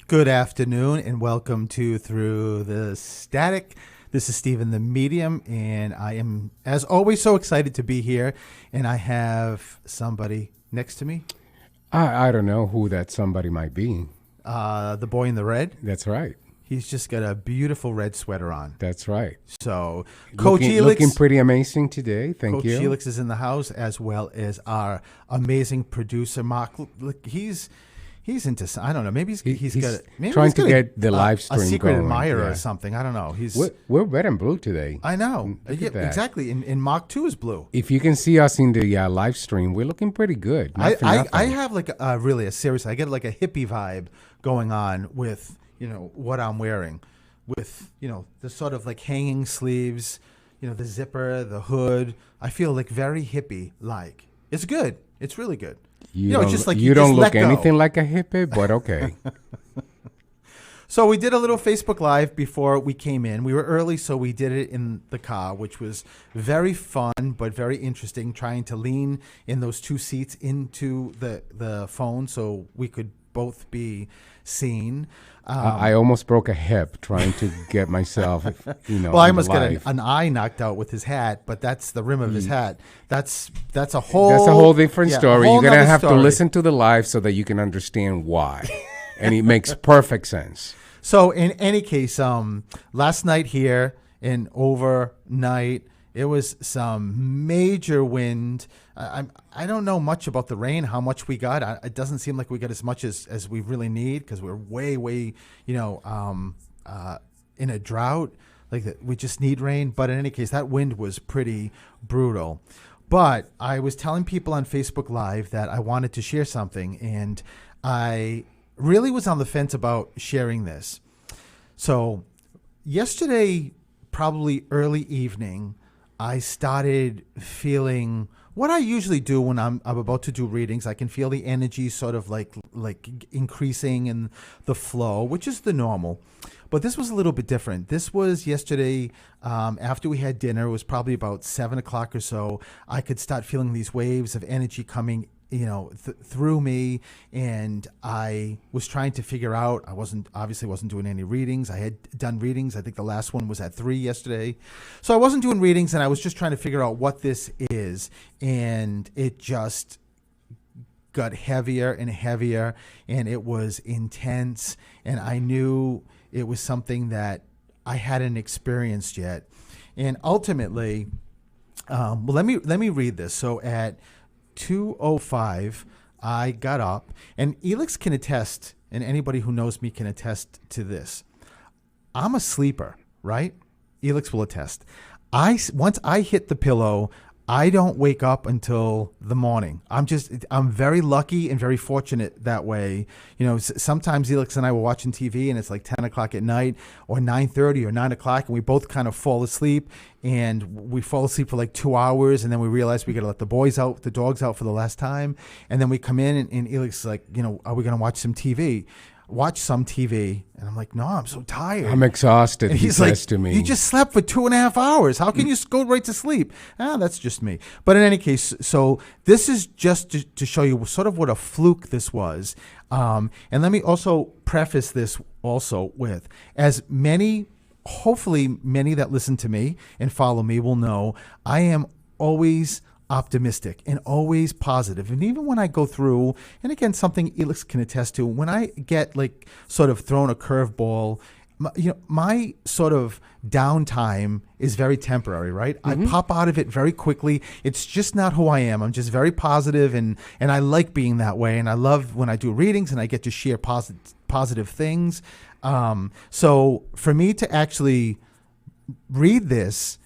Good afternoon and welcome to Through the Static. This is Stephen the Medium, and I am, as always, so excited to be here. And I have somebody next to me. I don't know who that somebody might be. The boy in the red. That's right. He's just got a beautiful red sweater on. That's right. So, Coach Elix. Looking pretty amazing today. Thank you. Coach Elix is in the house, as well as our amazing producer, Mark. Look, he's into, I don't know, maybe he's got maybe trying he's to got get the live stream a secret going. admirer Yeah. or something. I don't know. We're red and blue today. I know. Look Yeah, at that. exactly. And Mark too is blue. If you can see us in the live stream, we're looking pretty good. Not for nothing. I have like really a serious. I get like a hippie vibe going on with what I'm wearing, with the sort of like hanging sleeves, the zipper, the hood. I feel like very hippie like. It's good. It's really good. It's just like you don't just look let go. anything like a hippie, but okay. So we did a little Facebook Live before we came in. We were early, so we did it in the car, which was very fun but very interesting, trying to lean in those two seats into the phone so we could both be seen. I almost broke a hip trying to get myself, Well, I almost got live. an eye knocked out with his hat, but that's the rim of his hat. That's a whole different yeah, story. a whole You're gonna nother have to story. listen to the live so that you can understand why, and it makes perfect sense. So in any case, last night here and overnight, it was some major wind. I don't know much about the rain, how much we got. It doesn't seem like we got as much as we really need because we're way, in a drought. Like that, we just need rain. But in any case, that wind was pretty brutal. But I was telling people on Facebook Live that I wanted to share something, and I really was on the fence about sharing this. So yesterday, probably early evening, I started feeling what I usually do when I'm about to do readings. I can feel the energy sort of like increasing in the flow, which is the normal. But this was a little bit different. This was yesterday after we had dinner. It was probably about 7 o'clock or so. I could start feeling these waves of energy coming through me, and I was trying to figure out. I obviously wasn't doing any readings. I had done readings. I think the last one was at 3 yesterday, so I wasn't doing readings, and I was just trying to figure out what this is, and it just got heavier and heavier, and it was intense, and I knew it was something that I hadn't experienced yet, and ultimately, let me read this. So at 2:05, I got up, and Elix can attest, and anybody who knows me can attest to this. I'm a sleeper, right? Elix will attest. Once I hit the pillow, I don't wake up until the morning. I'm very lucky and very fortunate that way. Sometimes Elix and I were watching TV and it's like 10 o'clock at night or 9:30 or 9 o'clock, and we both kind of fall asleep, and we fall asleep for like 2 hours, and then we realize we got to let the dogs out for the last time. And then we come in and Elix is like, are we going to watch some TV? And I'm like, no, I'm so tired. I'm exhausted. And He he's says like, to me, you just slept for 2.5 hours. How can you go right to sleep? That's just me. But in any case, so this is just to show you sort of what a fluke this was. And let me also preface this also with, hopefully many that listen to me and follow me will know, I am always optimistic and always positive. And even when I go through, and again, something Elix can attest to, when I get like sort of thrown a curveball, my sort of downtime is very temporary, right? Mm-hmm. I pop out of it very quickly. It's just not who I am. I'm just very positive, and I like being that way. And I love when I do readings and I get to share positive things. So for me to actually read this,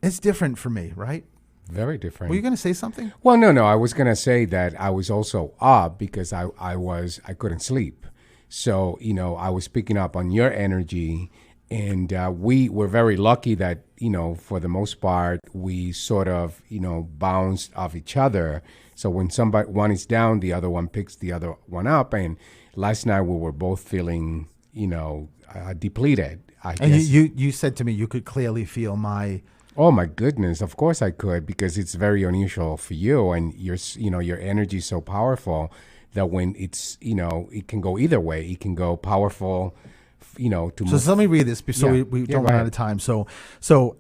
it's different for me, right? Very different. Were you going to say something? Well, no. I was going to say that I was also up because I couldn't sleep. So, I was picking up on your energy, and we were very lucky that, for the most part, we sort of, bounced off each other. So when one is down, the other one picks the other one up. And last night we were both feeling, depleted. And you said to me you could clearly feel my... Oh my goodness! Of course I could, because it's very unusual for you, and your energy is so powerful that when it's, it can go either way. It can go powerful, to So move. let me read this so Yeah. we Yeah, don't go run out ahead. of time. So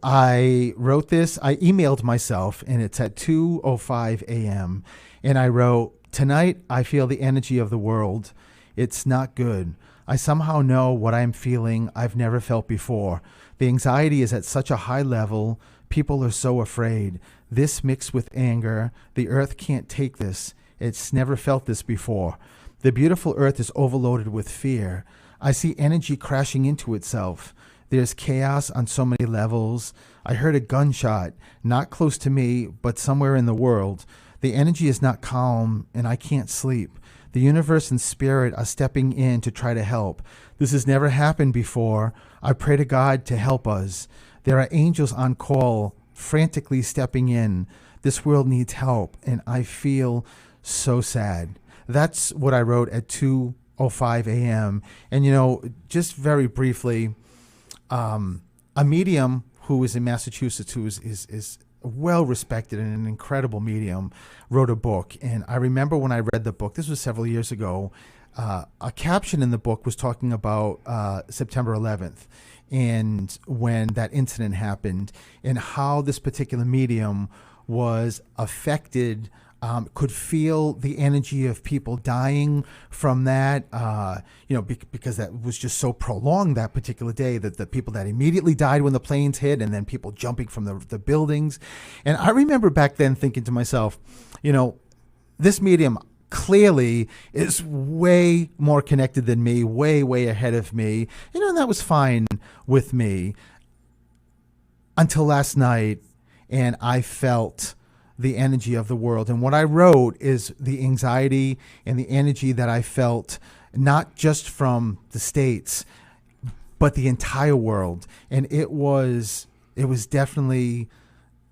I wrote this. I emailed myself, and it's at 2:05 a.m. And I wrote, "Tonight I feel the energy of the world. It's not good. I somehow know what I'm feeling I've never felt before. The anxiety is at such a high level. People are so afraid. This mixed with anger. The earth can't take this. It's never felt this before. The beautiful earth is overloaded with fear. I see energy crashing into itself. There's chaos on so many levels. I heard a gunshot, not close to me, but somewhere in the world. The energy is not calm, and I can't sleep. The universe and spirit are stepping in to try to help. This has never happened before. I pray to God to help us. There are angels on call, frantically stepping in. This world needs help, and I feel so sad." That's what I wrote at 2:05 a.m. And, just very briefly, a medium who is in Massachusetts, who is well respected and an incredible medium, wrote a book. And I remember when I read the book, this was several years ago, a caption in the book was talking about September 11th and when that incident happened, and how this particular medium was affected, could feel the energy of people dying from that, because that was just so prolonged that particular day, that the people that immediately died when the planes hit, and then people jumping from the buildings. And I remember back then thinking to myself, this medium clearly is way more connected than me, way, way ahead of me, and that was fine with me until last night, and I felt the energy of the world. And what I wrote is the anxiety and the energy that I felt, not just from the States, but the entire world. And it was definitely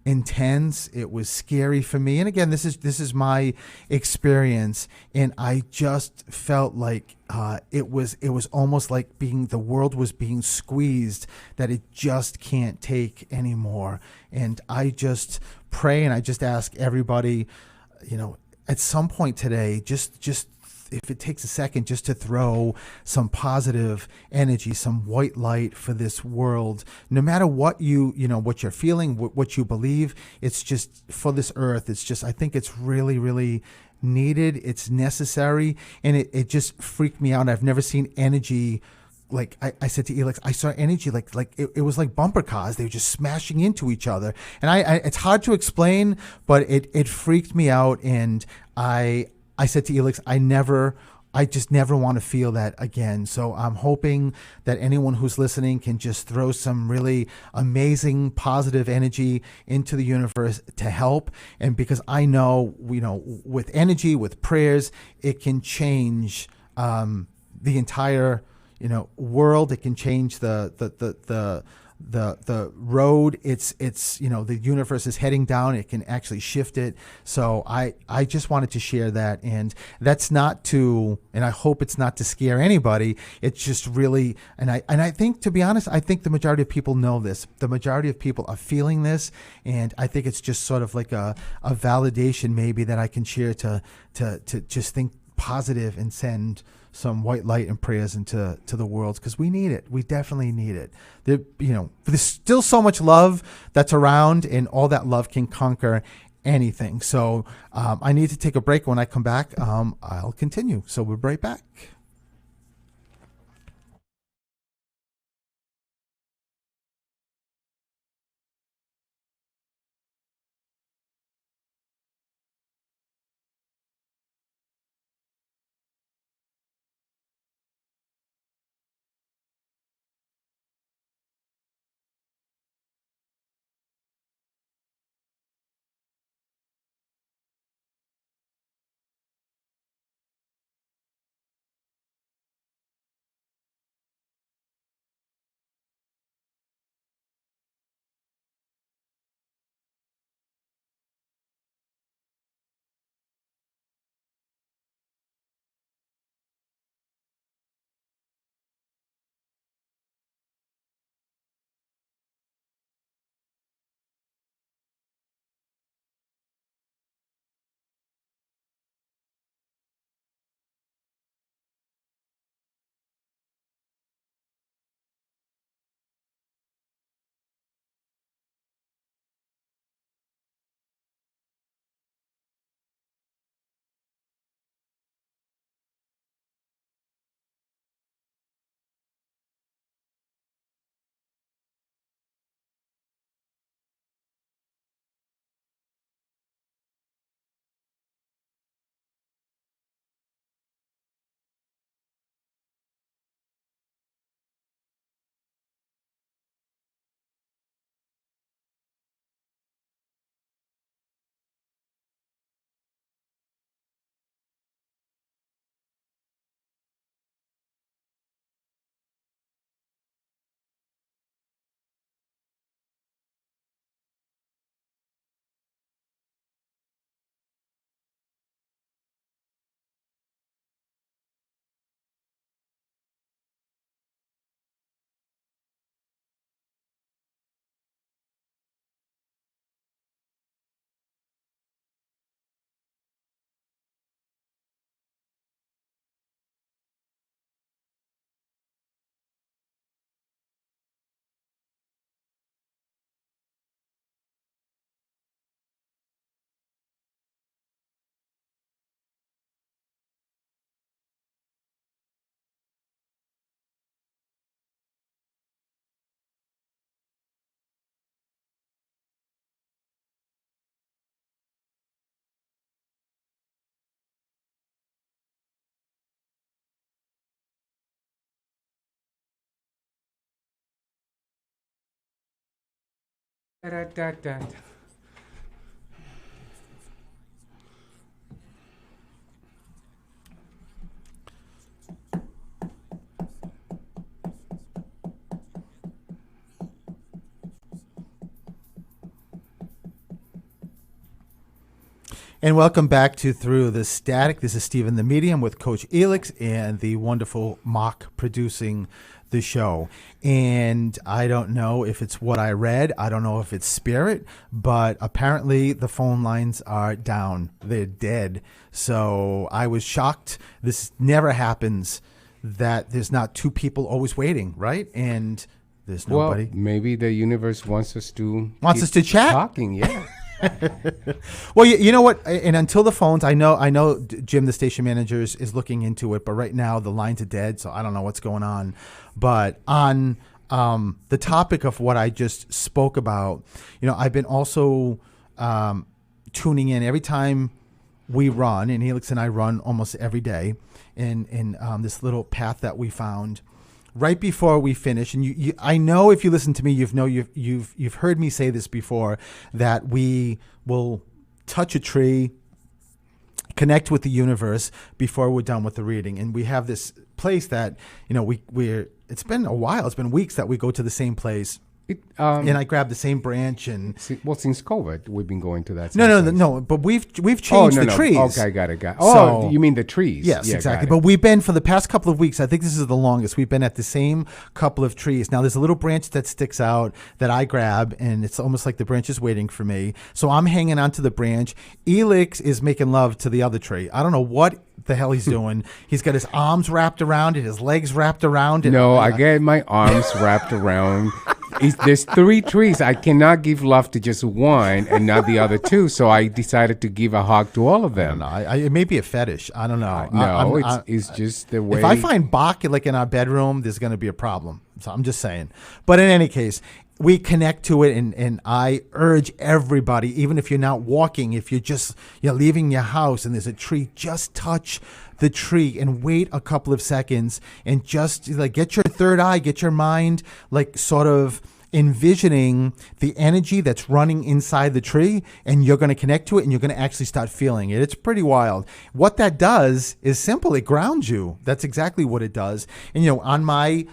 intense. It was scary for me. And again, this is my experience, and I just felt like it was almost like the world was being squeezed, that it just can't take anymore. And I just pray, and I just ask everybody, at some point today, just if it takes a second, just to throw some positive energy, some white light for this world, no matter what what you're feeling, what you believe. It's just for this earth. It's just, I think it's really, really needed. It's necessary. And it just freaked me out. I've never seen energy. Like I said to Elix, I saw energy like it was like bumper cars. They were just smashing into each other. And I it's hard to explain, but it freaked me out. And I said to Elix, I just never want to feel that again. So I'm hoping that anyone who's listening can just throw some really amazing positive energy into the universe to help. And because I know, with energy, with prayers, it can change the entire world. It can change the road it's the universe is heading down. It can actually shift it. So I just wanted to share that, and that's not to, and I hope it's not to scare anybody. It's just really, and I think, to be honest, I think the majority of people know this. The majority of people are feeling this, and I think it's just sort of like a validation maybe that I can share to just think positive and send some white light and prayers into the world, because we need it. We definitely need it. There's still so much love that's around, and all that love can conquer anything. So I need to take a break. When I come back, I'll continue. So we'll be right back. Da-da-da-da. And welcome back to Through the Static. This is Stephen the Medium with Coach Elix and the wonderful Mock producing the show. And I don't know if it's what I read. I don't know if it's spirit, but apparently the phone lines are down. They're dead. So I was shocked. This never happens, that there's not two people always waiting, right? And there's nobody. Well, maybe the universe wants us to to chat? talking. Yeah. Well, you know what? And until the phones, I know Jim, the station manager, is looking into it. But right now, the lines are dead, so I don't know what's going on. But on the topic of what I just spoke about, I've been also tuning in every time we run, and Helix and I run almost every day in this little path that we found right before we finish. And I know if you listen to me, you've heard me say this before, that we will touch a tree, connect with the universe before we're done with the reading. And we have this place that, we're it's been a while, it's been weeks that we go to the same place. And I grabbed the same branch and since COVID, we've been going to that. No. But we've changed the trees. Okay, got it. Oh, you mean the trees? Yes, exactly. But we've been for the past couple of weeks. I think this is the longest. We've been at the same couple of trees. Now there's a little branch that sticks out that I grab, and it's almost like the branch is waiting for me. So I'm hanging onto the branch. Elix is making love to the other tree. I don't know what the hell he's doing. He's got his arms wrapped around it, his legs wrapped around it. No, I get my arms wrapped around. There's 3 trees. I cannot give love to just one and not the other 2. So I decided to give a hug to all of them. It may be a fetish. I don't know. It's just the way. If I find Bach like in our bedroom, there's going to be a problem. So I'm just saying. But in any case, we connect to it, and I urge everybody, even if you're not walking, if you're leaving your house and there's a tree, just touch the tree and wait a couple of seconds and just get your third eye, get your mind sort of envisioning the energy that's running inside the tree, and you're going to connect to it and you're going to actually start feeling it. It's pretty wild. What that does is simple. It grounds you. That's exactly what it does. And, on my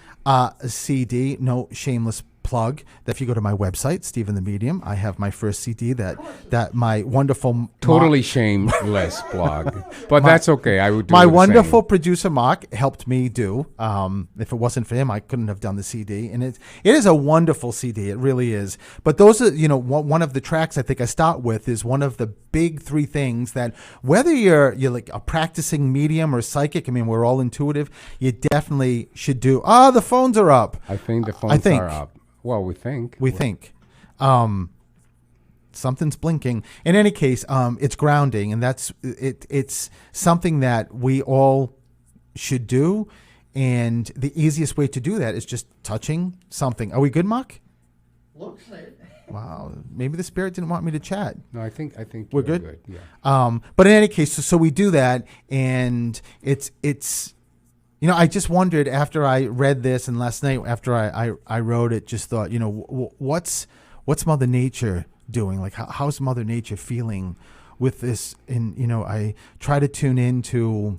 CD, no shameless plug, that if you go to my website, Stephen the Medium, I have my first CD that my wonderful totally shameless plug, but that's okay. I would do my wonderful producer Mark helped me do. If it wasn't for him, I couldn't have done the CD, and it is a wonderful CD. It really is. But those are one of the tracks I think I start with is one of the big 3 things that whether you're like a practicing medium or psychic, I mean we're all intuitive, you definitely should do. The phones are up. I think the phones are up. Well, we think. Something's blinking. In any case, it's grounding, and that's it. It's something that we all should do, and the easiest way to do that is just touching something. Are we good, Mark? Looks like it. Wow, maybe the spirit didn't want me to chat. No, I think we're good. Yeah. But in any case, so we do that, and it's. I just wondered after I read this, and last night after I wrote it, just thought, what's Mother Nature doing? Like, how's Mother Nature feeling with this? And, I try to tune into,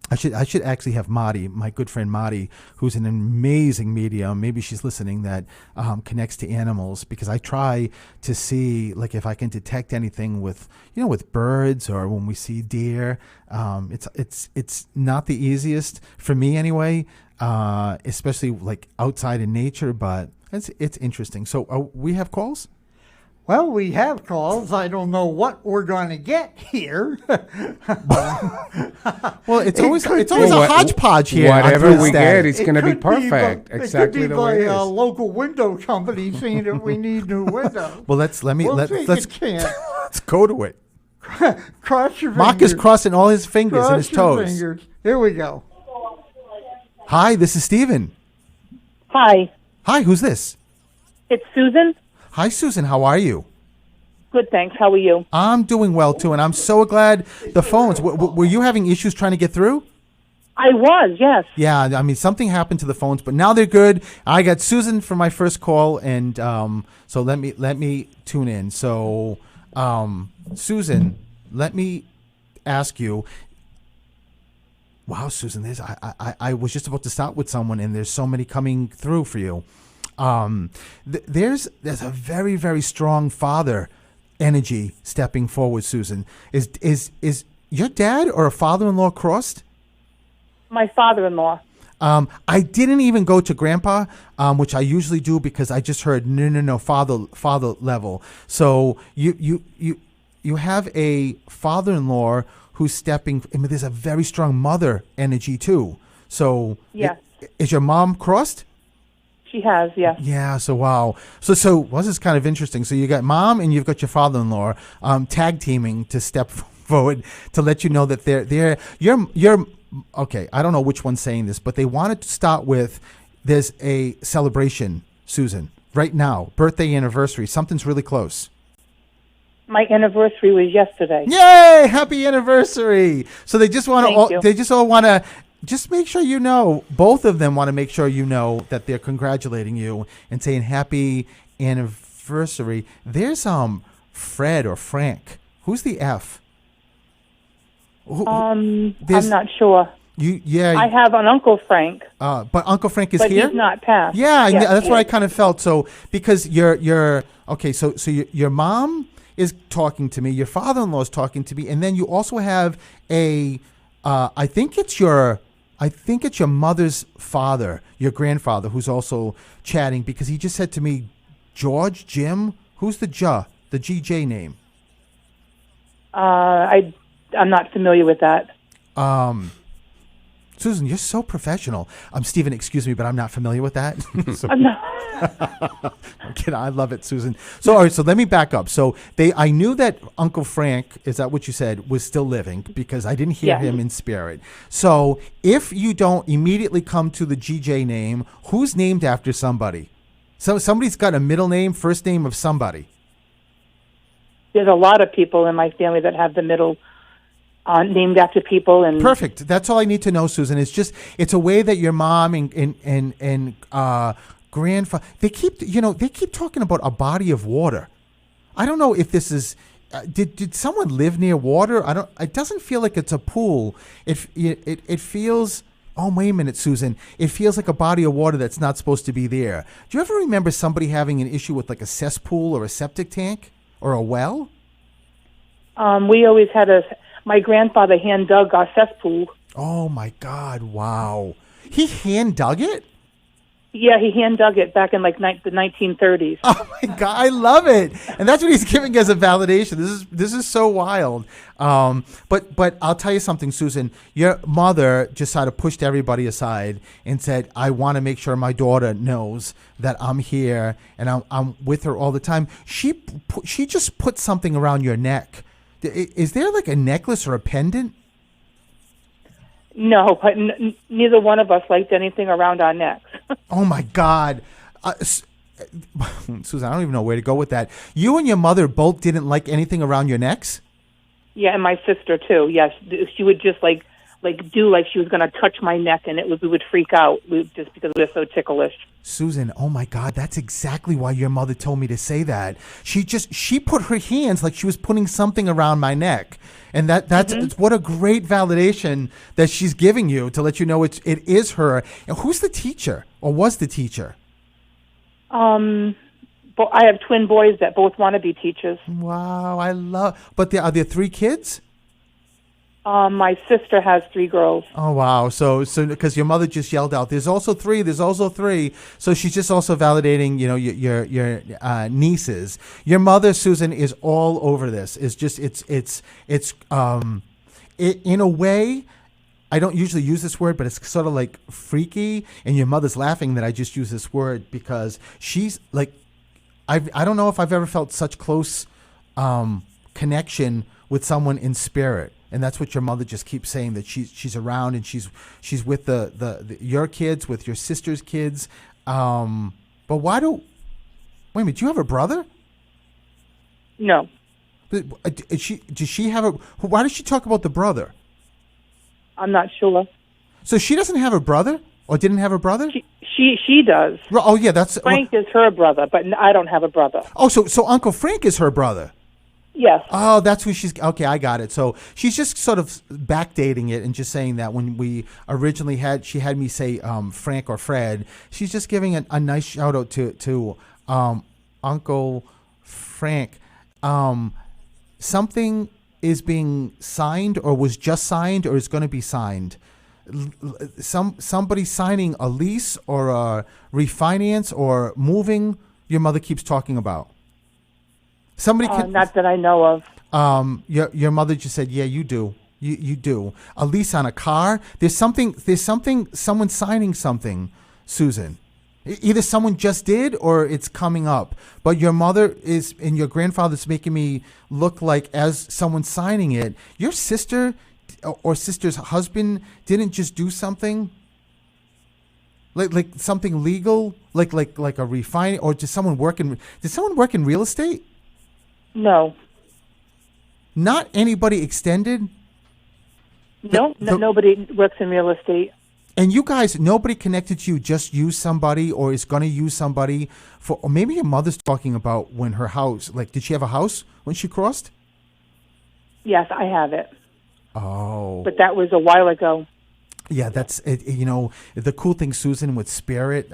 I should actually have Marty, my good friend Marty, who's an amazing medium. Maybe she's listening, that connects to animals, because I try to see if I can detect anything with birds or when we see deer. It's not the easiest for me anyway, especially outside in nature. But it's interesting. So we have calls. Well, we have calls. I don't know what we're going to get here. Well, it's always a hodgepodge here. Whatever we get, it's going to be perfect. Exactly the way it is. Local window company saying that we need new windows. Well, let's go to it. Cross your fingers. Mark is crossing all his fingers and his toes. Fingers. Here we go. Hi, this is Stephen. Hi. Hi, who's this? It's Susan. Hi, Susan. How are you? Good, thanks. How are you? I'm doing well, too, and I'm so glad the phones. Were you having issues trying to get through? I was, yes. Yeah, I mean something happened to the phones, but now they're good. I got Susan for my first call, and so let me tune in. So, Susan, let me ask you. Wow, Susan, I was just about to start with someone, and there's so many coming through for you. There's a very, very strong father energy stepping forward, Susan. Is your dad or a father-in-law crossed? My father-in-law. I didn't even go to grandpa, which I usually do because I just heard no father level. So you have a father-in-law who's stepping. I mean, there's a very strong mother energy too. So Yes. Is your mom crossed? She has, yes. Yeah. So wow. So this is kind of interesting. So you got mom and you've got your father-in-law tag teaming to step forward to let you know that you're okay. I don't know which one's saying this, but they wanted to start with there's a celebration, Susan, right now, birthday anniversary. Something's really close. My anniversary was yesterday. Yay! Happy anniversary! So they just want Thank you. to. They just all want to. Just make sure you know. Both of them want to make sure you know that they're congratulating you and saying happy anniversary. There's Fred or Frank. Who's the F? I'm There's- not sure. I have an Uncle Frank, But Uncle Frank is but here. he's not passed. Yeah, Yes, that's what I yes. kind of felt. So because you're okay, so your mom is talking to me, your father-in-law is talking to me, and then you also have I think it's your mother's father, your grandfather, who's also chatting because he just said to me, George, Jim, who's the GJ name? I'm not familiar with that. Susan, you're so professional. Stephen, excuse me, but I'm not familiar with that. So, I'm not. I'm kidding. I love it, Susan. So, all right, so let me back up. So I knew that Uncle Frank, is that what you said, was still living because I didn't hear Yes. him in spirit. So if you don't immediately come to the GJ name, who's named after somebody? So somebody's got a middle name, first name of somebody. There's a lot of people in my family that have the middle named after people, and Perfect. That's all I need to know, Susan. It's a way that your mom and grandfather they keep talking about a body of water. I don't know if this is did someone live near water? It doesn't feel like it's a pool. It feels. Oh, wait a minute, Susan. It feels like a body of water that's not supposed to be there. Do you ever remember somebody having an issue with like a cesspool or a septic tank or a well? we always had my grandfather hand dug our cesspool. Oh my God! Wow, he hand dug it. Yeah, he hand dug it back in like the 1930s. Oh my God, I love it, and that's what he's giving as a validation. This is so wild. But I'll tell you something, Susan. Your mother just sort of pushed everybody aside and said, "I want to make sure my daughter knows that I'm here and I'm with her all the time." She just put something around your neck. Is there like a necklace or a pendant? No, but neither one of us liked anything around our necks. Oh my God. Susan, I don't even know where to go with that. You and your mother both didn't like anything around your necks? Yeah, and my sister too. Yes, she would just like do like she was going to touch my neck, and we would freak out just because we were so ticklish. Susan, oh my God, that's exactly why your mother told me to say that. She put her hands like she was putting something around my neck. And that's what a great validation that she's giving you to let you know it is her. And who's the teacher or was the teacher? But I have twin boys that both want to be teachers. Wow, but are there 3 kids? My sister has 3 girls. Oh wow! So because your mother just yelled out, "There's also 3. There's also 3." So she's just also validating, your nieces. Your mother, Susan, is all over this. It's in a way. I don't usually use this word, but it's sort of like freaky. And your mother's laughing that I just use this word because she's like, I don't know if I've ever felt such close connection with someone in spirit. And that's what your mother just keeps saying, that she's around and she's with the your kids, with your sister's kids. But wait a minute, do you have a brother? No. Does she have why does she talk about the brother? I'm not sure. So she doesn't have a brother, or didn't have a brother? She does. Oh yeah, that's Frank is her brother, but I don't have a brother. Oh, so Uncle Frank is her brother. Yes. Oh, that's who she's. Okay, I got it. So she's just sort of backdating it and just saying that when we originally she had me say Frank or Fred. She's just giving a nice shout out to Uncle Frank. Something is being signed, or was just signed, or is going to be signed. Somebody signing a lease or a refinance or moving. Your mother keeps talking about. Somebody Not that I know of. Your mother just said, yeah, you do. You do. A lease on a car. There's something, someone signing something, Susan. Either someone just did or it's coming up. But your mother is, and your grandfather's making me look like as someone signing it. Your sister or sister's husband didn't just do something? Like something legal? Like a refining, or did someone work in real estate? No. Not anybody extended? Nobody works in real estate. And you guys, nobody connected to you, just use somebody or is going to use somebody for, or maybe your mother's talking about when her house, like, did she have a house when she crossed? Yes, I have it. Oh. But that was a while ago. Yeah, that's it. The cool thing, Susan, with Spirit,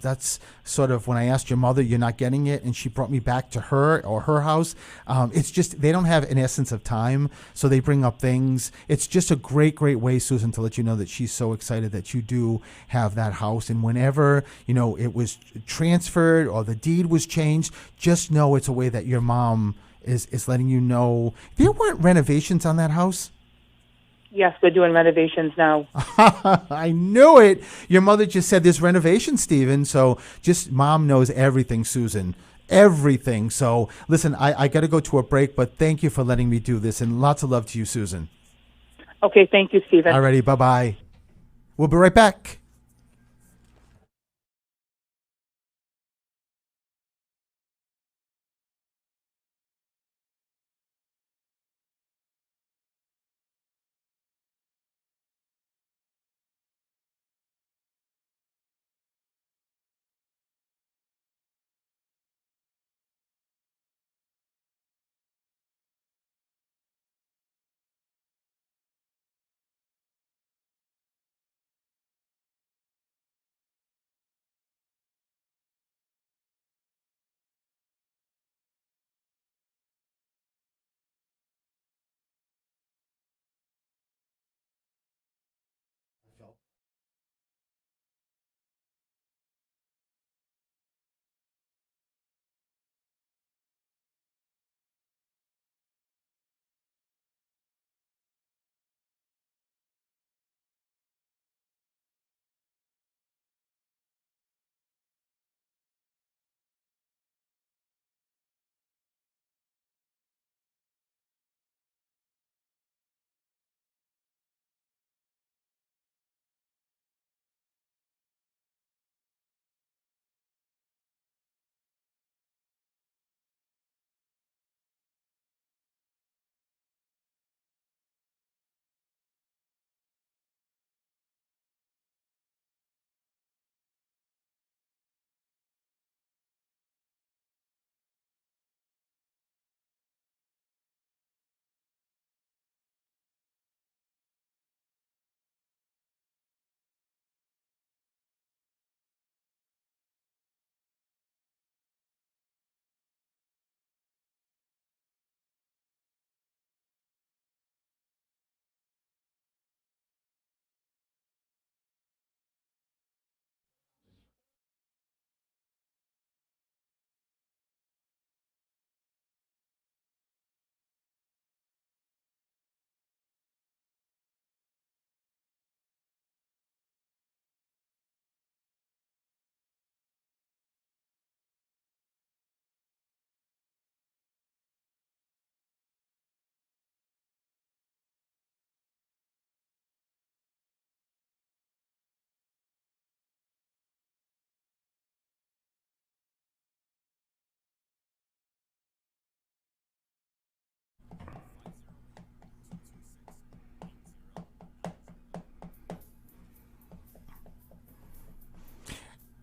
that's sort of when I asked your mother, you're not getting it, and she brought me back to her or her house. It's just they don't have an essence of time, so they bring up things. It's just a great way, Susan, to let you know that she's so excited that you do have that house, and whenever it was transferred or the deed was changed, just know it's a way that your mom is letting you know. There weren't renovations on that house. Yes, we're doing renovations now. I knew it. Your mother just said there's renovations, Stephen. So just mom knows everything, Susan. Everything. So listen, I got to go to a break, but thank you for letting me do this. And lots of love to you, Susan. Okay, thank you, Stephen. Alrighty, bye-bye. We'll be right back.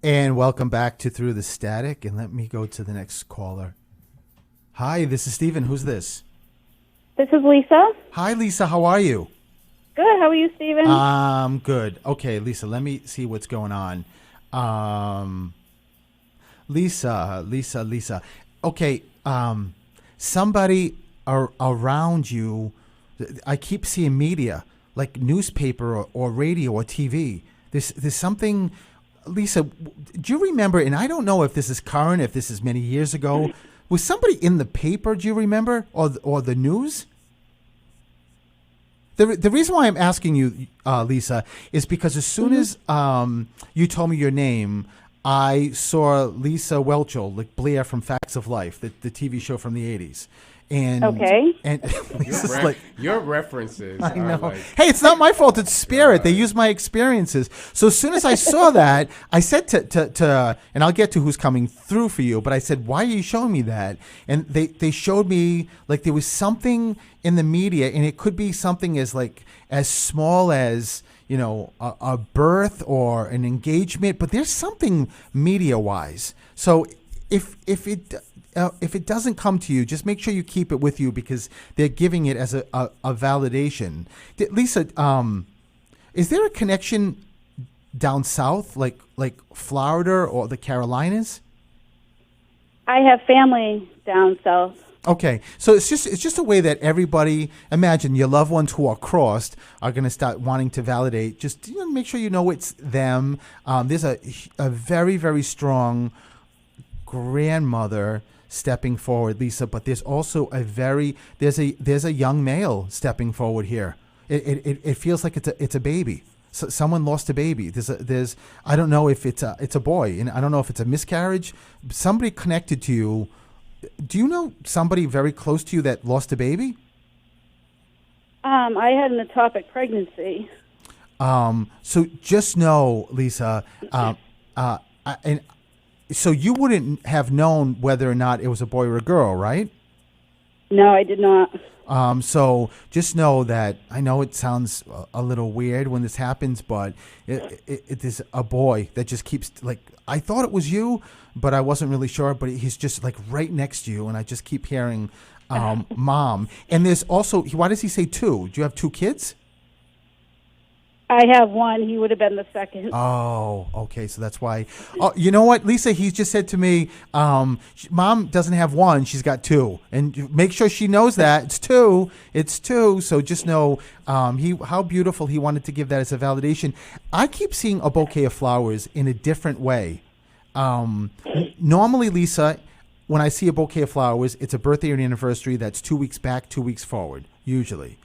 And welcome back to Through the Static. And let me go to the next caller. Hi, this is Stephen. Who's this? This is Lisa. Hi, Lisa. How are you? Good. How are you, Steven? Good. Okay, Lisa, let me see what's going on. Lisa. Okay, somebody around you, I keep seeing media, like newspaper or radio or TV. There's something, Lisa, do you remember, and I don't know if this is current, if this is many years ago, was somebody in the paper, do you remember, or the news? The reason why I'm asking you, Lisa, is because as soon as you told me your name, I saw Lisa Welchel, like Blair from Facts of Life, the TV show from the 80s. And, okay. And Lisa's like, your references. I know. Like, Hey, it's not my fault. It's Spirit. They use my experiences. So as soon as I saw that, I said to and I'll get to who's coming through for you, but I said, why are you showing me that? And they showed me like there was something in the media, and it could be something as small as, you know, a birth or an engagement, but there's something media-wise. So if it doesn't come to you, just make sure you keep it with you because they're giving it as a validation. Lisa, is there a connection down south, like Florida or the Carolinas? I have family down south. Okay, so it's just a way that everybody, imagine your loved ones who are crossed are going to start wanting to validate. Just make sure you know it's them. There's a very, very strong grandmother stepping forward, Lisa, but there's also there's a young male stepping forward here. It feels like it's a baby. So someone lost a baby. There's I don't know if it's a boy, and I don't know if it's a miscarriage. Somebody connected to you. Do you know somebody very close to you that lost a baby? I had an ectopic pregnancy. So just know, Lisa, and so you wouldn't have known whether or not it was a boy or a girl, right? No, I did not. So just know that I know it sounds a little weird when this happens, but it is a boy that just keeps I thought it was you, but I wasn't really sure. But he's just like right next to you, and I just keep hearing mom. And there's also, why does he say two? Do you have two kids? I have one. He would have been the second. Oh, okay. So that's why. Oh, you know what, Lisa? He just said to me, Mom doesn't have one. She's got two. And make sure she knows that. It's two. It's two. So just know how beautiful he wanted to give that as a validation. I keep seeing a bouquet of flowers in a different way. Normally, Lisa, when I see a bouquet of flowers, it's a birthday or an anniversary that's 2 weeks back, 2 weeks forward, usually.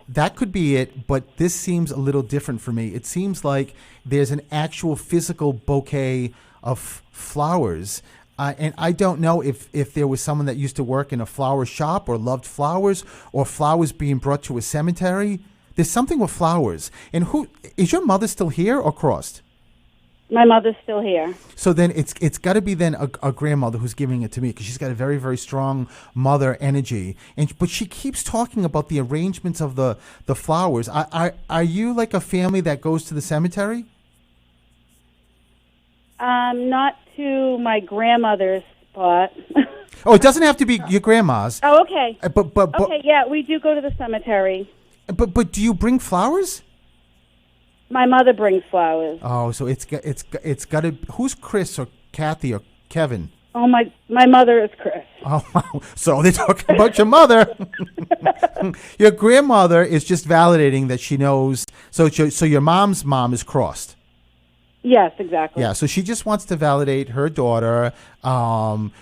That could be it, but this seems a little different for me. It seems like there's an actual physical bouquet of flowers. And I don't know if there was someone that used to work in a flower shop or loved flowers or flowers being brought to a cemetery. There's something with flowers. And who is your mother still here or crossed? My mother's still here. So then it's got to be then a grandmother who's giving it to me because she's got a very, very strong mother energy. But she keeps talking about the arrangements of the flowers. Are you like a family that goes to the cemetery? Not to my grandmother's spot. Oh, it doesn't have to be your grandma's. Oh, okay. But Okay, yeah, we do go to the cemetery. But do you bring flowers? My mother brings flowers. Oh, so it's got to. Who's Chris or Kathy or Kevin? Oh, my mother is Chris. Oh, wow. So they're talking about your mother. Your grandmother is just validating that she knows. So your mom's mom is crossed. Yes, exactly. Yeah, so she just wants to validate her daughter.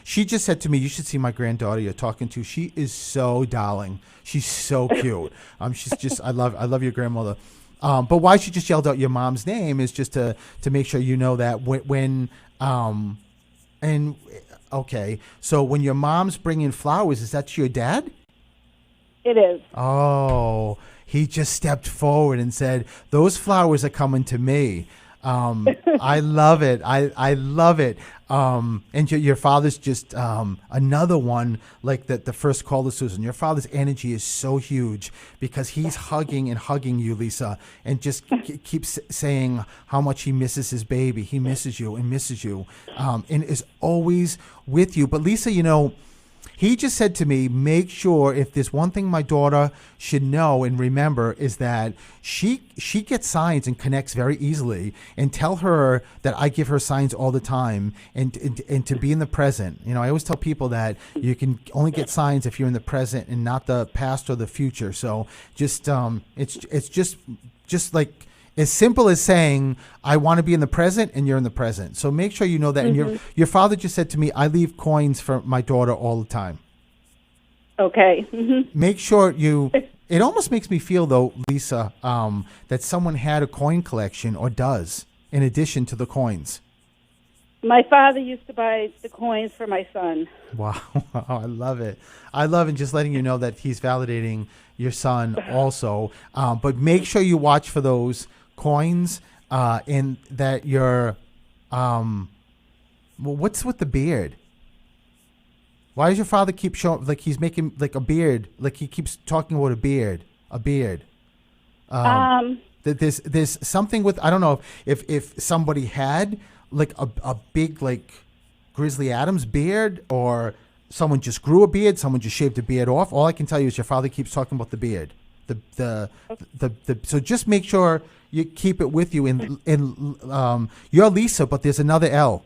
She just said to me, "You should see my granddaughter you're talking to. She is so darling. She's so cute. She's just I love your grandmother." But why she just yelled out your mom's name is just to make sure you know that okay. So when your mom's bringing flowers, is that to your dad? It is. Oh, he just stepped forward and said, "Those flowers are coming to me." I love it. I love it. And your father's just another one like the first call to Susan. Your father's energy is so huge because he's hugging and hugging you, Lisa, and just keeps saying how much he misses his baby. He misses you and misses you, and is always with you. But Lisa, he just said to me, make sure, if there's one thing my daughter should know and remember, is that she gets signs and connects very easily, and tell her that I give her signs all the time, and to be in the present. I always tell people that you can only get signs if you're in the present and not the past or the future. So just it's just like as simple as saying, I want to be in the present, and you're in the present. So make sure you know that. And your father just said to me, I leave coins for my daughter all the time. Okay. Make sure it almost makes me feel, though, Lisa, that someone had a coin collection or does, in addition to the coins. My father used to buy the coins for my son. Wow. I love it. I love it. Just letting you know that he's validating your son also. But make sure you watch for those coins, and that you're what's with the beard? Why does your father keep showing like he's making like a beard, like he keeps talking about a beard? There's something with, I don't know if somebody had like a big like Grizzly Adams beard, or someone just grew a beard, someone just shaved a beard off. All I can tell you is your father keeps talking about the beard. So just make sure you keep it with you. In you're Lisa, but there's another L.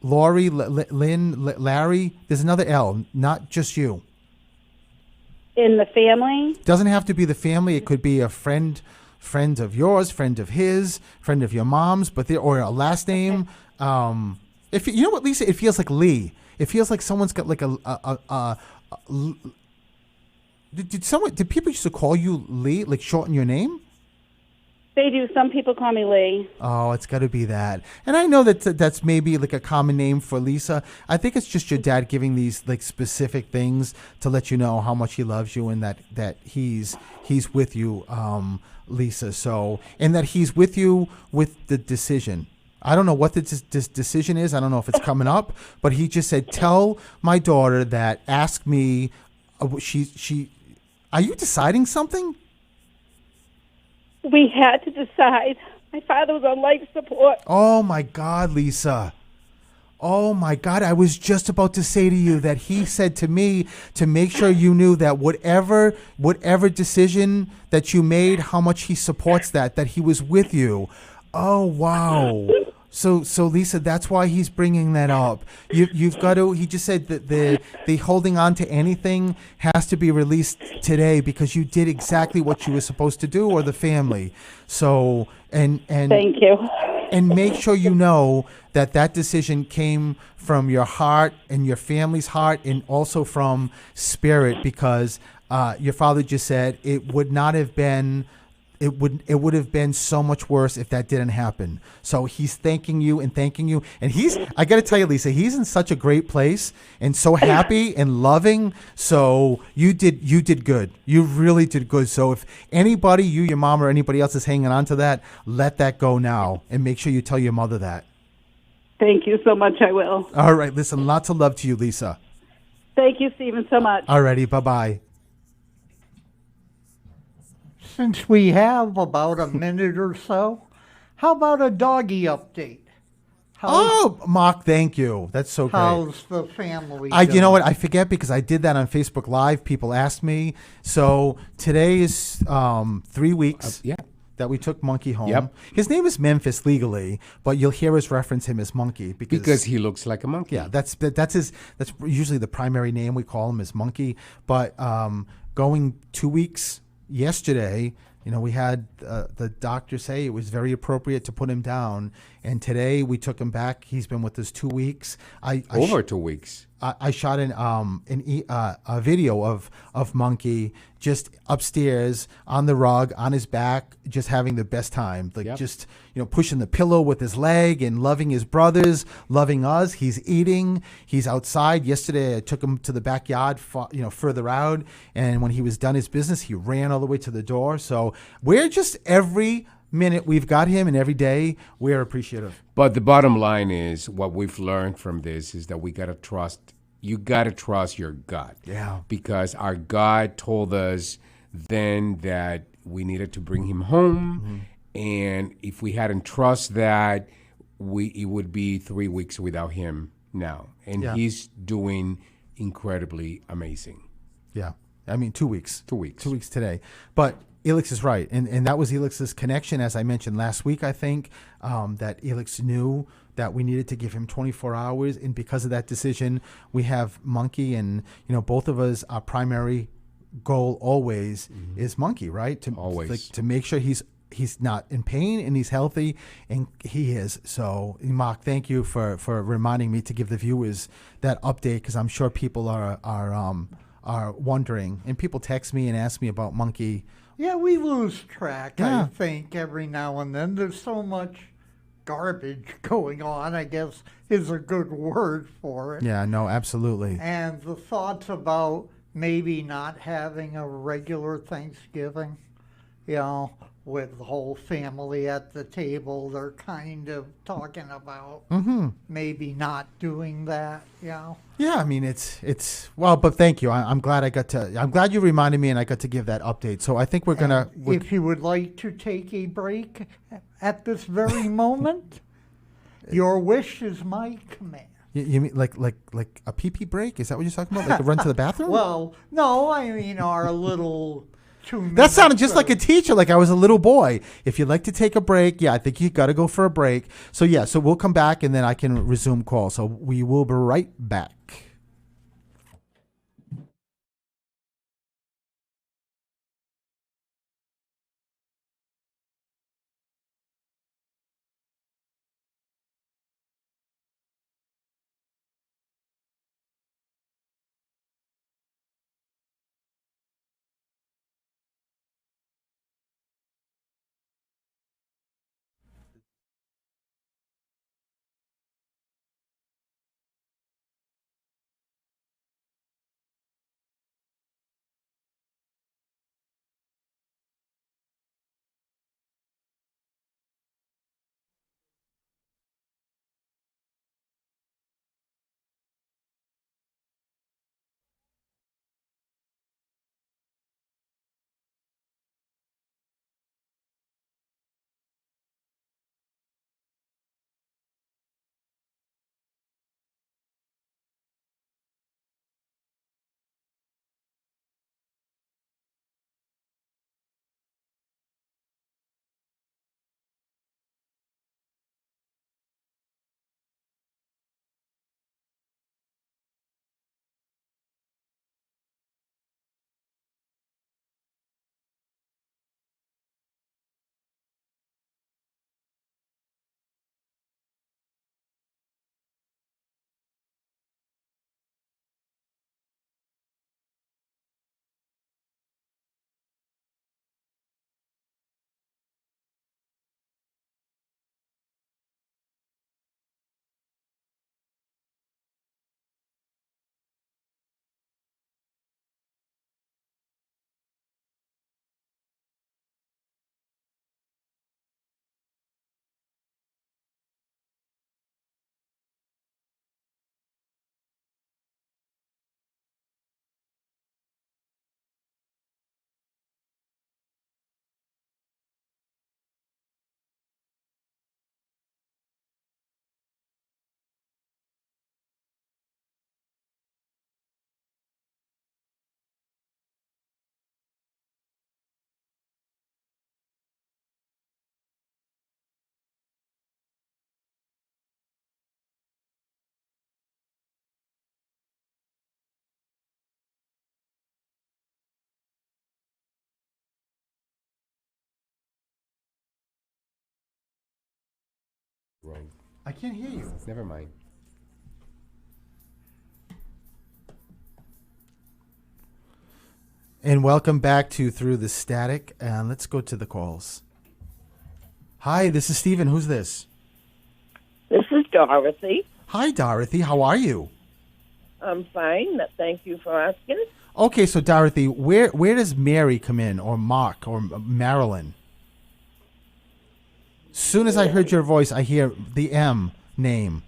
Lori, Lynn, Larry. There's another L, not just you. In the family? Doesn't have to be the family. It could be a friend of yours, friend of his, friend of your mom's, or a last name. If you know what, Lisa, it feels like Lee. It feels like someone's got like Did people used to call you Lee, like shorten your name? They do. Some people call me Lee. Oh, it's got to be that. And I know that's maybe like a common name for Lisa. I think it's just your dad giving these like specific things to let you know how much he loves you, and that he's with you, Lisa. So, and that he's with you with the decision. I don't know what the decision is. I don't know if it's coming up, but he just said, tell my daughter that, ask me, are you deciding something? We had to decide. My father was on life support. Oh, my God, Lisa. Oh, my God. I was just about to say to you that he said to me to make sure you knew that whatever decision that you made, how much he supports that he was with you. Oh, wow. So Lisa, that's why he's bringing that up. You've got to. He just said that the holding on to anything has to be released today because you did exactly what you were supposed to do, or the family. So and thank you. And make sure you know that decision came from your heart and your family's heart, and also from spirit, because your father just said it would not have been. It would have been so much worse if that didn't happen. So he's thanking you, and I got to tell you, Lisa, he's in such a great place and so happy and loving. So you did good. You really did good. So if anybody, you, your mom, or anybody else is hanging on to that, let that go now, and make sure you tell your mother that. Thank you so much. I will. All right. Listen, lots of love to you, Lisa. Thank you, Stephen, so much. All righty. Bye-bye. Since we have about a minute or so, how about a doggy update? Mark, thank you. That's so great. How's the family You doing? know what? I forget because I did that on Facebook Live. People asked me. So today is 3 weeks that we took Monkey home. Yep. His name is Memphis legally, but you'll hear us reference him as Monkey because he looks like a monkey. Yeah, that's usually the primary name we call him is Monkey. But going 2 weeks yesterday, we had the doctor say it was very appropriate to put him down, and today we took him back. He's been with us 2 weeks. Over 2 weeks. I shot a video of Monkey just upstairs on the rug on his back, just having the best time, just pushing the pillow with his leg and loving his brothers, loving us. He's eating. He's outside. Yesterday I took him to the backyard, further out, and when he was done his business, he ran all the way to the door. So we're just every minute we've got him and every day, we're appreciative. But the bottom line is what we've learned from this is that we got to trust. You got to trust your gut. Yeah. Because our God told us then that we needed to bring him home. And if we hadn't trust that, it would be 3 weeks without him now. And Yeah. he's doing incredibly amazing. Yeah. I mean, 2 weeks. 2 weeks. 2 weeks today. But Elix is right. And that was Elix's connection, as I mentioned last week, I think, that Elix knew that we needed to give him 24 hours. And because of that decision, we have Monkey. And, both of us, our primary goal always is Monkey, right? Always. To make sure he's not in pain and he's healthy, and he is. So, Mark, thank you for reminding me to give the viewers that update, because I'm sure people are wondering, and people text me and ask me about Monkey. Yeah, we lose track, Yeah. I think, every now and then. There's so much garbage going on, I guess is a good word for it. Yeah, no, absolutely. And the thoughts about maybe not having a regular Thanksgiving, with the whole family at the table, they're kind of talking about maybe not doing that, Yeah, I mean, it's well, but thank you. I'm glad I'm glad you reminded me, and I got to give that update. So I think we're If you would like to take a break at this very moment, your wish is my command. you mean like a pee break? Is that what you're talking about? Like a run to the bathroom? Well, no, I mean our little 2 minutes. That sounded just like a teacher, like I was a little boy. If you'd like to take a break, I think you got to go for a break. So so we'll come back and then I can resume call. So we will be right back. Wrong. I can't hear you. Never mind. And welcome back to Through the Static. And let's go to the calls. Hi, this is Steven. Who's this? This is Dorothy. Hi, Dorothy. How are you? I'm fine. Thank you for asking. Okay, so Dorothy, where does Mary come in, or Mark, or Marilyn? Soon as I heard your voice, I hear the M name.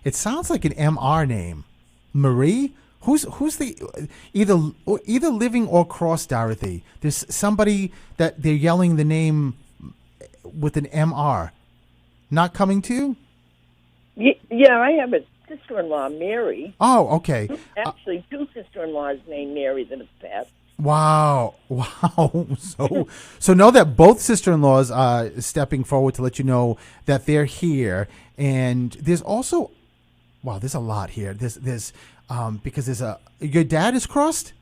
It sounds like an MR name. Marie? Who's the either living or crossed, Dorothy? There's somebody that they're yelling the name with an MR. Not coming to you? Yeah, I have a sister-in-law, Mary. Oh, okay. Actually, two sister-in-laws named Mary that have passed. Wow. So know that both sister-in-laws are stepping forward to let you know that they're here. And there's also, wow, there's a lot here. There's because your dad is crossed?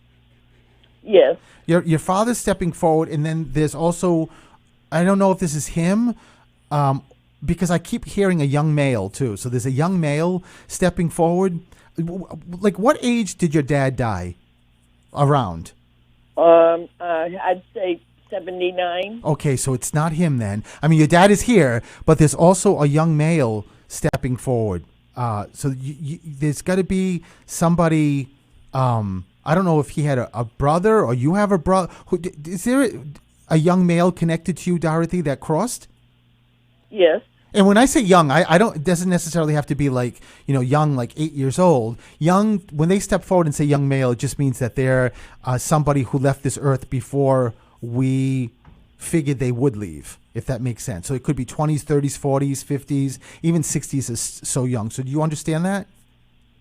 Yes. Your father's stepping forward, and then there's also, I don't know if this is him, because I keep hearing a young male too. So there's a young male stepping forward. Like, what age did your dad die? Around? I'd say 79. Okay, so it's not him then. I mean, your dad is here, but there's also a young male stepping forward. So there's got to be somebody. I don't know if he had a brother or you have a brother. Is there a young male connected to you, Dorothy, that crossed? Yes. And when I say young, I don't. It doesn't necessarily have to be like, young, like 8 years old. Young, when they step forward and say young male, it just means that they're somebody who left this earth before we figured they would leave, if that makes sense. So it could be 20s, 30s, 40s, 50s, even 60s is so young. So do you understand that?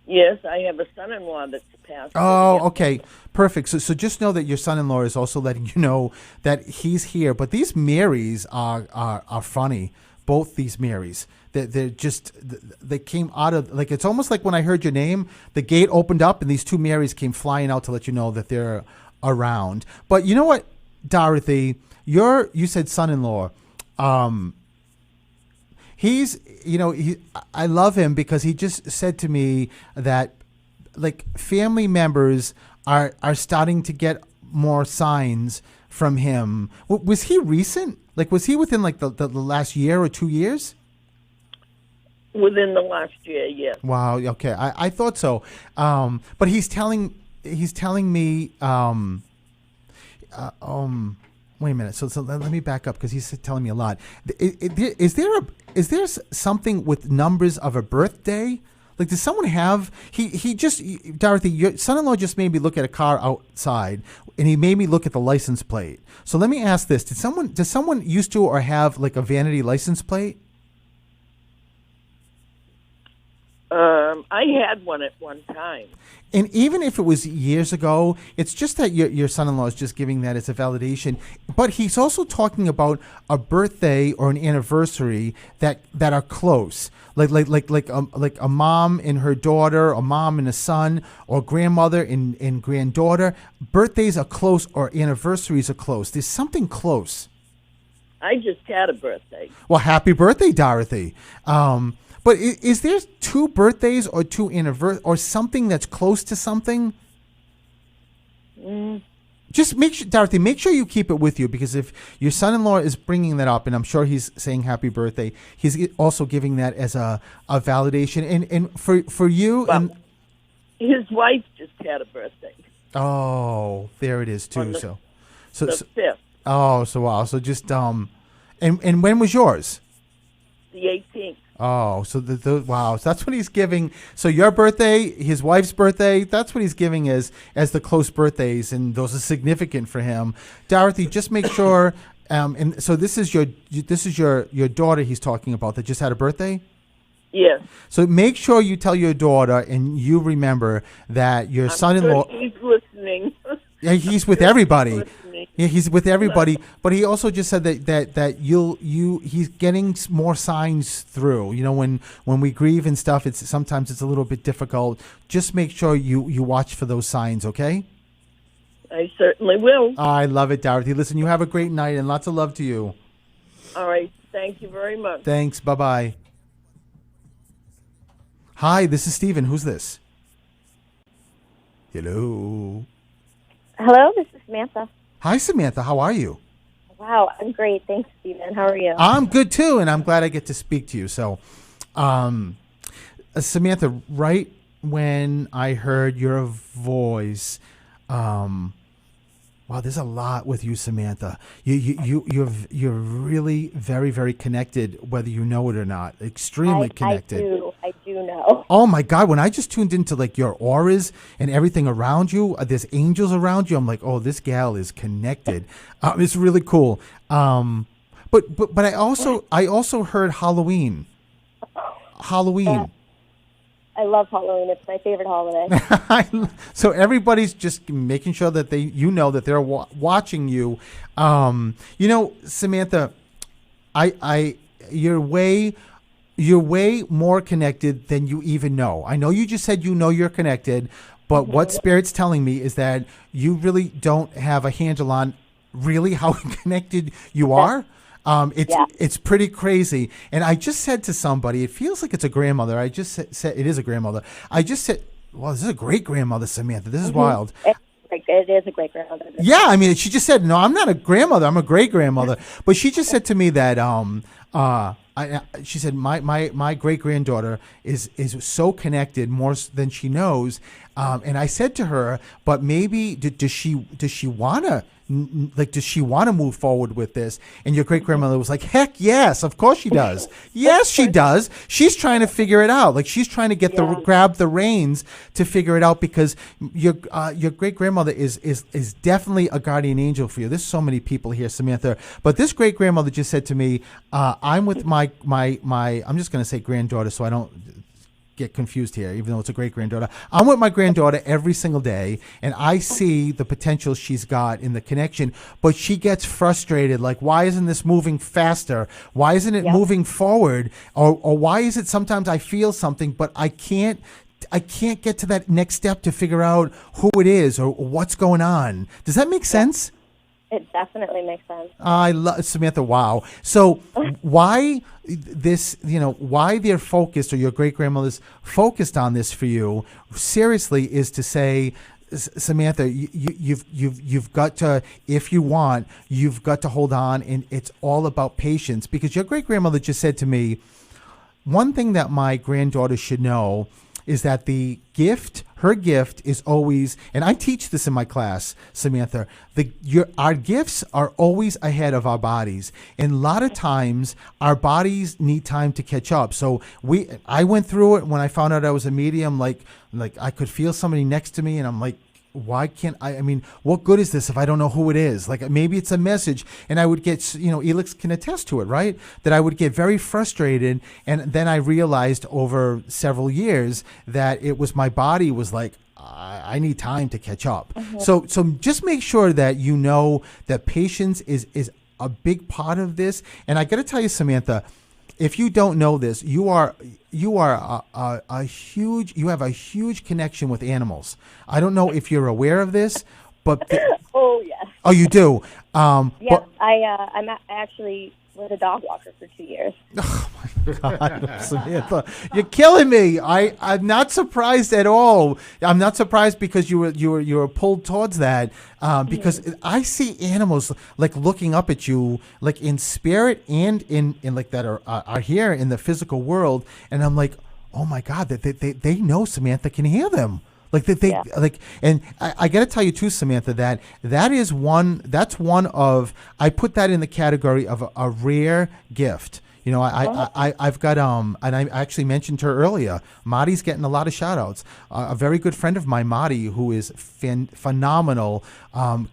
Yes, I have a son-in-law that's passed. Oh, okay. Perfect. So just know that your son-in-law is also letting you know that he's here. But these Marys are funny. Both these Marys. They're just, they came out of, like, it's almost like when I heard your name, the gate opened up and these two Marys came flying out to let you know that they're around. But you know what, Dorothy? You said son-in-law. I love him because he just said to me that, like, family members are starting to get more signs from him. Was he recent? Like, was he within like the last year or 2 years? Within the last year, yes. Wow. Okay, I thought so. But he's telling me. Wait a minute. So let me back up because he's telling me a lot. Is there something with numbers of a birthday? Like, does someone have Dorothy, your son-in-law just made me look at a car outside, and he made me look at the license plate. So let me ask this: does someone used to or have like a vanity license plate? I had one at one time. And even if it was years ago, it's just that your son-in-law is just giving that as a validation. But he's also talking about a birthday or an anniversary that are close, like a mom and her daughter, a mom and a son, or grandmother and granddaughter. Birthdays are close or anniversaries are close. There's something close. I just had a birthday. Well, happy birthday, Dorothy. But is there two birthdays or two anniversaries or something that's close to something? Just Dorothy, make sure you keep it with you, because if your son-in-law is bringing that up, and I'm sure he's saying happy birthday, he's also giving that as a validation. And for you, Well, and his wife just had a birthday. oh, there it is too. On the So 5th, oh, so wow. So just and when was yours? the 18th. Oh, so wow, so that's what he's giving. So your birthday, his wife's birthday, that's what he's giving as the close birthdays, and those are significant for him. Dorothy, just make sure. And so this is your daughter he's talking about that just had a birthday. Yes. So make sure you tell your daughter and you remember that your son-in-law. Sure he's listening. Yeah, he's with everybody. Listening. Yeah, he's with everybody. But he also just said that he's getting more signs through. When we grieve and stuff, sometimes it's a little bit difficult. Just make sure you watch for those signs, okay? I certainly will. I love it, Dorothy. Listen, you have a great night and lots of love to you. All right. Thank you very much. Thanks. Bye-bye. Hi, this is Steven. Who's this? Hello. Hello, this is Samantha. Hi, Samantha. How are you? Wow, I'm great. Thanks, Stephen. How are you? I'm good, too, and I'm glad I get to speak to you. So, Samantha, right when I heard your voice, Wow, there's a lot with you, Samantha. You're really very, very connected, whether you know it or not. Extremely connected. I do know. Oh my God! When I just tuned into like your auras and everything around you, there's angels around you. I'm like, oh, this gal is connected. It's really cool. But I also heard Halloween. Halloween. I love Halloween. It's my favorite holiday. So everybody's just making sure that that they're watching you. Samantha, you're way more connected than you even know. I know you just said you're connected, but what Spirit's telling me is that you really don't have a handle on really how connected you are. It's pretty crazy. And I just said to somebody, it feels like it's a grandmother. I just said it is a grandmother. I just said, well, this is a great grandmother, Samantha. This is wild. It is a great grandmother. Yeah, I mean, she just said, no, I'm not a grandmother. I'm a great grandmother. But she just said to me that she said my great granddaughter is so connected more than she knows. And I said to her, but maybe does she wanna? Does she want to move forward with this? And your great grandmother was like, heck yes, of course she does. Yes, she does. She's trying to figure it out. Like she's trying to grab the reins to figure it out, because your great grandmother is definitely a guardian angel for you. There's so many people here, Samantha. But this great grandmother just said to me, I'm with my I'm just going to say granddaughter so I don't get confused here, even though it's a great granddaughter. I'm with my granddaughter every single day, and I see the potential she's got in the connection, but she gets frustrated. Like, why isn't this moving faster? Why isn't it moving forward? Or why is it sometimes I feel something, but I can't get to that next step to figure out who it is or what's going on. Does that make sense? It definitely makes sense. I love Samantha. Wow. So why why they're focused, or your great grandmother's focused on this for you, seriously, is to say, Samantha, you've got to, if you want, you've got to hold on, and it's all about patience. Because your great grandmother just said to me, one thing that my granddaughter should know is that her gift is always, and I teach this in my class, Samantha, our gifts are always ahead of our bodies. And a lot of times our bodies need time to catch up. So I went through it when I found out I was a medium, like I could feel somebody next to me, and I'm like, why can't I mean, what good is this if I don't know who it is? Like, maybe it's a message, and I would get, Elix can attest to it, right? That I would get very frustrated. And then I realized over several years that it was my body was like, I need time to catch up. Mm-hmm. So just make sure that you know that patience is a big part of this. And I got to tell you, Samantha, if you don't know this, you have a huge connection with animals. I don't know if you're aware of this, but oh yes. Oh, you do. Yes, I'm actually was a dog walker for 2 years. Oh my God, Samantha, you're killing me. I'm not surprised at all. I'm not surprised because you were pulled towards that. Because I see animals like looking up at you, like in spirit and in like that are here in the physical world, and I'm like, oh my God, that they know Samantha can hear them. Like and I got to tell you too, Samantha, that's one of, I put that in the category of a rare gift. I've got and I actually mentioned her earlier. Marty's getting a lot of shout outs. A very good friend of mine, Marty, who is phenomenal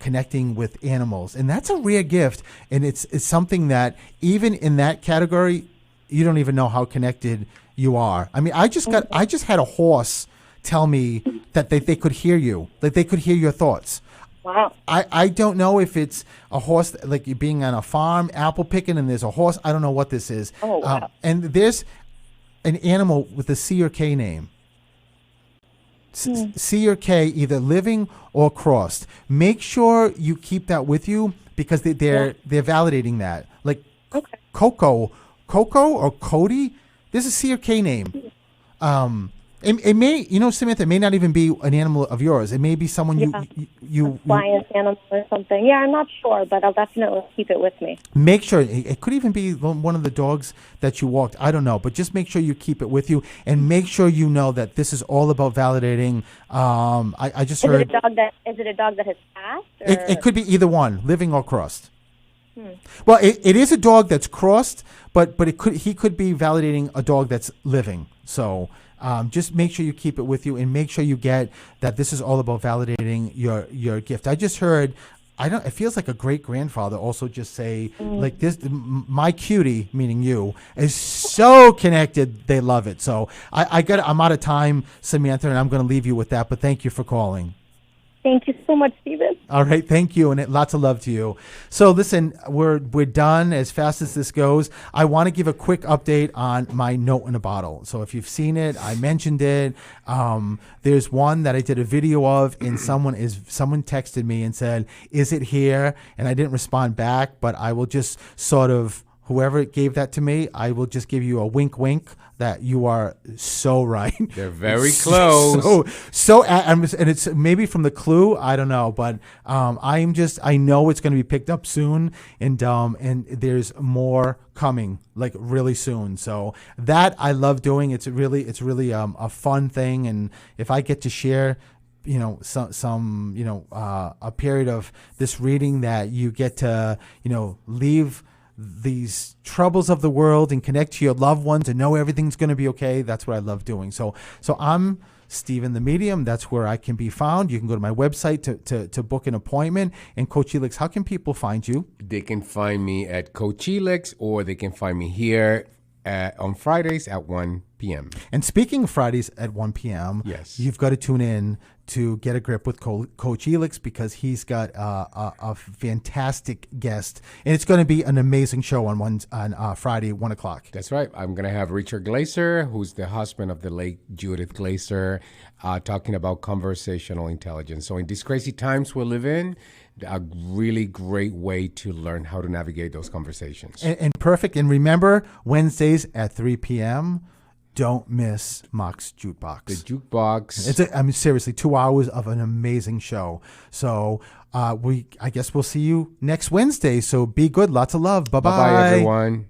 connecting with animals, and that's a rare gift. And it's something that even in that category, you don't even know how connected you are. I mean, I just had a horse tell me that they could hear you, like they could hear your thoughts. Wow. I don't know if it's a horse, like you're being on a farm, apple picking, and there's a horse. I don't know what this is. Oh, wow. And there's an animal with a C or K name. C or K, either living or crossed. Make sure you keep that with you, because they're validating that. Like Coco or Cody, there's a C or K name. It may, Samantha, it may not even be an animal of yours. It may be someone you Science animal or something. Yeah, I'm not sure, but I'll definitely keep it with me. make sure. It could even be one of the dogs that you walked. I don't know, but just make sure you keep it with you, and make sure you know that this is all about validating. I just heard. Is it a dog that has passed? Or? It could be either one, living or crossed. Well, it is a dog that's crossed, but he could be validating a dog that's living. So just make sure you keep it with you, and make sure you get that this is all about validating your gift. I just heard. It feels like a great grandfather also just say like this. My cutie, meaning you, is so connected. They love it. So I'm out of time, Samantha, and I'm going to leave you with that. But thank you for calling. Thank you so much, Stephen. All right, thank you, and lots of love to you. So listen, we're done as fast as this goes. I want to give a quick update on my note in a bottle. So if you've seen it, I mentioned it. There's one that I did a video of, and someone texted me and said, "Is it here?" And I didn't respond back, but I will just sort of. Whoever gave that to me, I will just give you a wink, wink that you are so right. They're very close. And it's maybe from the clue. I don't know, but I know it's going to be picked up soon, and there's more coming like really soon. So that I love doing. It's really a fun thing, and if I get to share. A period of this reading that you get to, leave these troubles of the world and connect to your loved ones and know everything's going to be okay. That's what I love doing. So I'm Stephen the Medium. That's where I can be found. You can go to my website to book an appointment. And Coach Elix, how can people find you? They can find me at Coach Elix, or they can find me here on Fridays at 1 p.m. And speaking of Fridays at 1 p.m., yes, you've got to tune in to Get a Grip with Coach Elix, because he's got a fantastic guest, and it's going to be an amazing show on Friday, 1 o'clock. That's right. I'm going to have Richard Glaser, who's the husband of the late Judith Glaser, talking about conversational intelligence. So in these crazy times we live in, a really great way to learn how to navigate those conversations. And perfect. And remember, Wednesdays at 3 p.m., don't miss Mock's Jukebox. The Jukebox. Seriously, 2 hours of an amazing show. So I guess we'll see you next Wednesday. So be good. Lots of love. Bye-bye. Bye-bye, everyone.